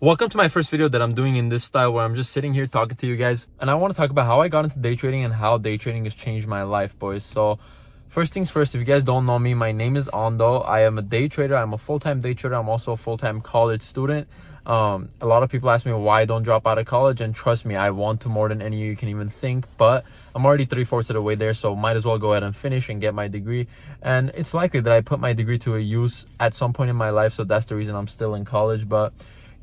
Welcome to my first video that I'm doing in this style where I'm just sitting here talking to you guys, and I want to talk about how I got into day trading and how day trading has changed my life, boys. So first things first, if you guys don't know me, my name is Ando. I am a day trader. I'm a full-time day trader. I'm also a full-time college student. A lot of people ask me why I don't drop out of college, and trust me, I want to more than any of you can even think, but I'm already 3/4 of the way there, so might as well go ahead and finish and get my degree. And it's likely that I put my degree to a use at some point in my life, so that's the reason I'm still in college. But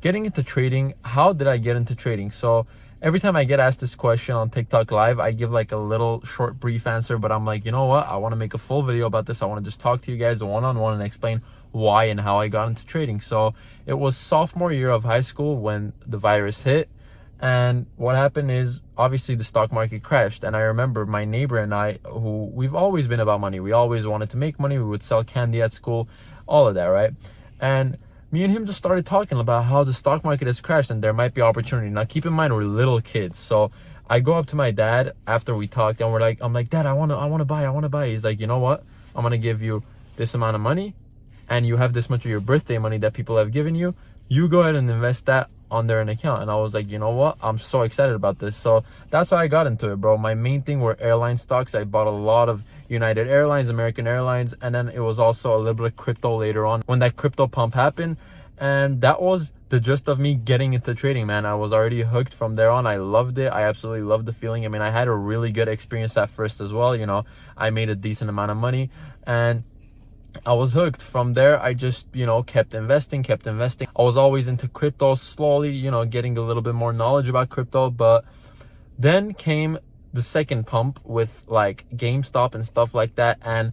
getting into trading, how did I get into trading? So every time I get asked this question on TikTok live, I give like a little short brief answer, but I'm like, you know what, I want to make a full video about this. I want to just talk to you guys one-on-one and explain why and how I got into trading. So it was sophomore year of high school when the virus hit, and what happened is obviously the stock market crashed. And I remember my neighbor and I, who we've always been about money, we always wanted to make money, we would sell candy at school, all of that, right? And me and him just started talking about how the stock market has crashed and there might be opportunity. Now, keep in mind, we're little kids. So I go up to my dad after we talked and I'm like, Dad, I want to buy. He's like, you know what? I'm going to give you this amount of money and you have this much of your birthday money that people have given you. You go ahead and invest that under an account. And I was like, you know what? I'm so excited about this. So that's how I got into it, bro. My main thing were airline stocks. I bought a lot of United Airlines, American Airlines, and then it was also a little bit of crypto later on when that crypto pump happened. And that was the gist of me getting into trading, man. I was already hooked from there on. I loved it. I absolutely loved the feeling. I mean, I had a really good experience at first as well. You know, I made a decent amount of money and I was hooked. From there, I just, kept investing. I was always into crypto, slowly, getting a little bit more knowledge about crypto. But then came the second pump with like GameStop and stuff like that. And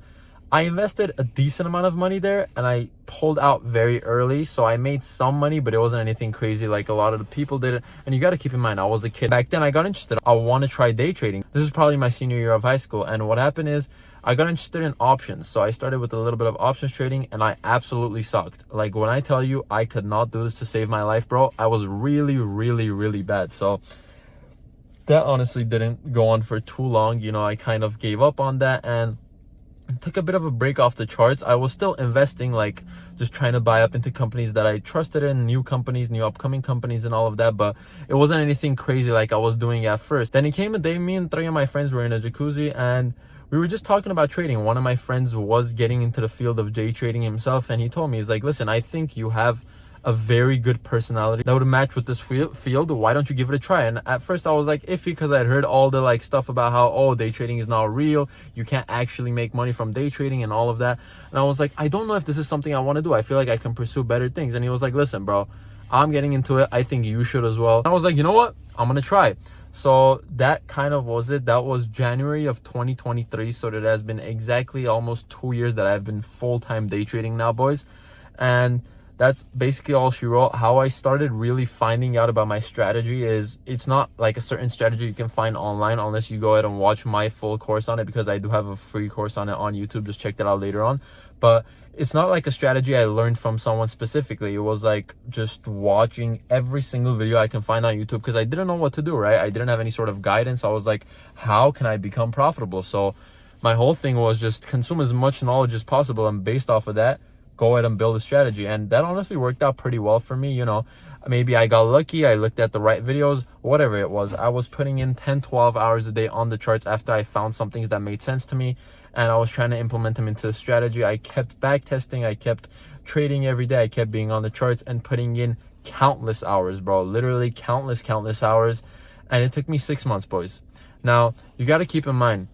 I invested a decent amount of money there and I pulled out very early. So I made some money, but it wasn't anything crazy like a lot of the people did it. And you got to keep in mind, I was a kid. Back then, I got interested. I want to try day trading. This is probably my senior year of high school. And what happened is I got interested in options. So I started with a little bit of options trading and I absolutely sucked. Like when I tell you I could not do this to save my life, bro, I was really, really, really bad. So that honestly didn't go on for too long. I kind of gave up on that and took a bit of a break off the charts. I was still investing, like just trying to buy up into companies that I trusted in, new companies, new upcoming companies and all of that, but it wasn't anything crazy like I was doing at first. Then it came a day, me and three of my friends were in a jacuzzi and we were just talking about trading. One of my friends was getting into the field of day trading himself and he told me, he's like, listen, I think you have a very good personality that would match with this field. Why don't you give it a try? And at first I was like iffy because I'd heard all the like stuff about how, oh, day trading is not real, you can't actually make money from day trading and all of that. And I was like, I don't know if this is something I want to do. I feel like I can pursue better things. And he was like, listen, bro, I'm getting into it, I think you should as well. And I was like, you know what, I'm gonna try. So that kind of was it. That was January of 2023. So it has been exactly almost 2 years that I've been full-time day trading now, boys. And that's basically all she wrote. How I started really finding out about my strategy is it's not like a certain strategy you can find online unless you go ahead and watch my full course on it, because I do have a free course on it on YouTube. Just check that out later on. But it's not like a strategy I learned from someone specifically. It was like just watching every single video I can find on YouTube because I didn't know what to do, right? I didn't have any sort of guidance. I was like, how can I become profitable? So my whole thing was just consume as much knowledge as possible, and based off of that, go ahead and build a strategy. And that honestly worked out pretty well for me. Maybe I got lucky, I looked at the right videos, whatever it was. I was putting in 10-12 hours a day on the charts after I found some things that made sense to me and I was trying to implement them into the strategy. I kept back testing, I kept trading every day, I kept being on the charts and putting in countless hours, bro. Literally countless hours. And it took me 6 months, boys. Now you got to keep in mind,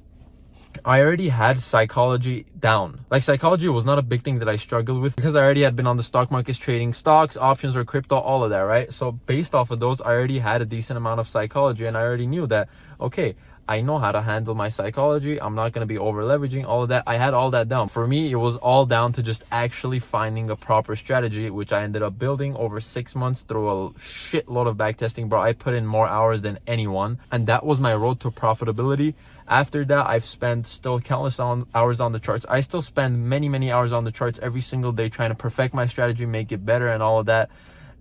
I already had psychology down. Like psychology was not a big thing that I struggled with because I already had been on the stock markets trading stocks, options, or crypto, all of that, right? So based off of those, I already had a decent amount of psychology and I already knew that, okay, I know how to handle my psychology. I'm not going to be over leveraging, all of that. I had all that down. For me, it was all down to just actually finding a proper strategy, which I ended up building over 6 months through a shitload of backtesting, bro. I put in more hours than anyone, and that was my road to profitability. After that, I've spent still countless hours on the charts. I still spend many hours on the charts every single day trying to perfect my strategy, make it better and all of that.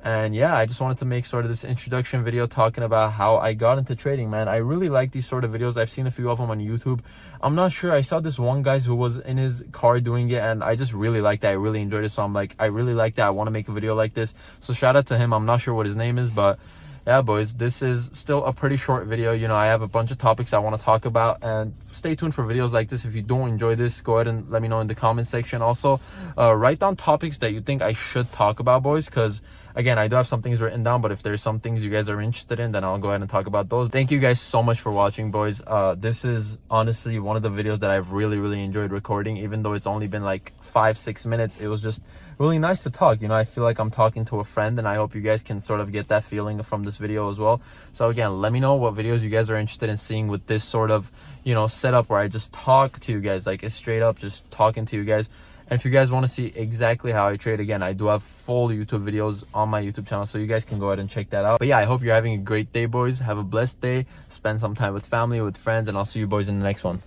And yeah, I just wanted to make sort of this introduction video talking about how I got into trading, man. I really like these sort of videos. I've seen a few of them on YouTube. I'm not sure, I saw this one guy who was in his car doing it, and I just really liked it. I really enjoyed it, so I'm like, I really like that. I want to make a video like this. So shout out to him. I'm not sure what his name is, but yeah, boys, this is still a pretty short video. You know, I have a bunch of topics I want to talk about, and stay tuned for videos like this. If you don't enjoy this, go ahead and let me know in the comment section. Also, write down topics that you think I should talk about, boys, because again, I do have some things written down, but if there's some things you guys are interested in, then I'll go ahead and talk about those. Thank you guys so much for watching, boys. This is honestly one of the videos that I've really enjoyed recording, even though it's only been like 5-6 minutes. It was just really nice to talk. You know, I feel like I'm talking to a friend, and I hope you guys can sort of get that feeling from this video as well. So again, let me know what videos you guys are interested in seeing with this sort of, you know, setup where I just talk to you guys, like it's straight up just talking to you guys. And if you guys want to see exactly how I trade, again, I do have full YouTube videos on my YouTube channel, so you guys can go ahead and check that out. But yeah, I hope you're having a great day, boys. Have a blessed day. Spend some time with family, with friends, and I'll see you boys in the next one.